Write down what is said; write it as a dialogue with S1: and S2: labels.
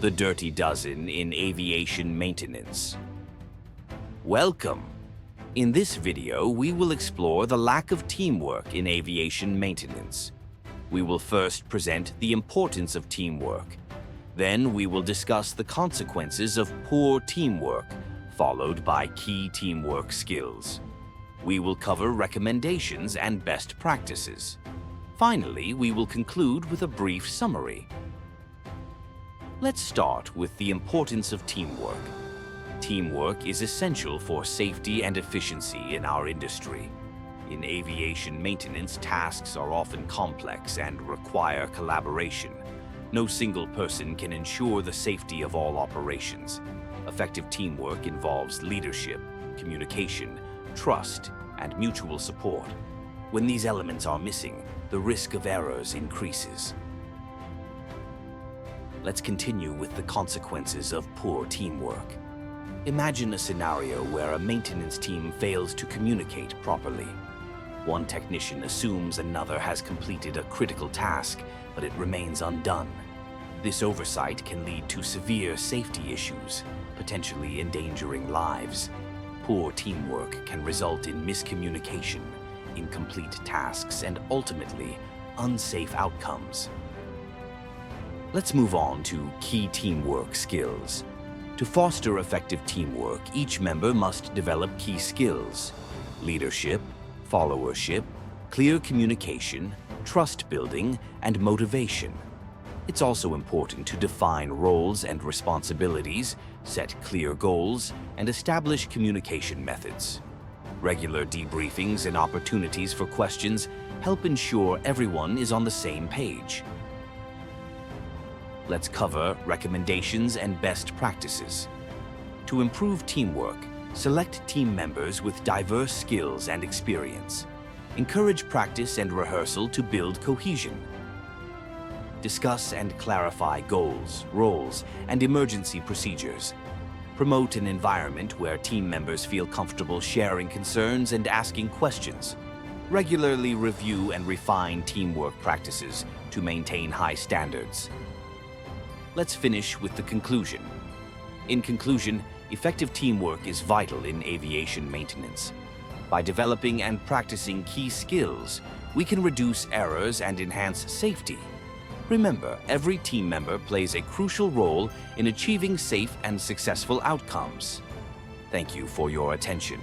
S1: the dirty dozen in aviation maintenance. Welcome! In this video, we will explore the lack of teamwork in aviation maintenance. We will first present the importance of teamwork. Then we will discuss the consequences of poor teamwork, followed by key teamwork skills. We will cover recommendations and best practices. Finally, we will conclude with a brief summary. Let's start with the importance of teamwork. Teamwork is essential for safety and efficiency in our industry. In aviation maintenance, tasks are often complex and require collaboration. No single person can ensure the safety of all operations. Effective teamwork involves leadership, communication, trust, and mutual support. When these elements are missing, the risk of errors increases. Let's continue with the consequences of poor teamwork. Imagine a scenario where a maintenance team fails to communicate properly. One technician assumes another has completed a critical task, but it remains undone. This oversight can lead to severe safety issues, potentially endangering lives. Poor teamwork can result in miscommunication, incomplete tasks, and ultimately, unsafe outcomes. Let's move on to key teamwork skills. To foster effective teamwork, each member must develop key skills: leadership, followership, clear communication, trust building, and motivation. It's also important to define roles and responsibilities, set clear goals, and establish communication methods. Regular debriefings and opportunities for questions help ensure everyone is on the same page. Let's cover recommendations and best practices. To improve teamwork, select team members with diverse skills and experience. Encourage practice and rehearsal to build cohesion. Discuss and clarify goals, roles, and emergency procedures. Promote an environment where team members feel comfortable sharing concerns and asking questions. Regularly review and refine teamwork practices to maintain high standards. Let's finish with the conclusion. In conclusion, effective teamwork is vital in aviation maintenance. By developing and practicing key skills, we can reduce errors and enhance safety. Remember, every team member plays a crucial role in achieving safe and successful outcomes. Thank you for your attention.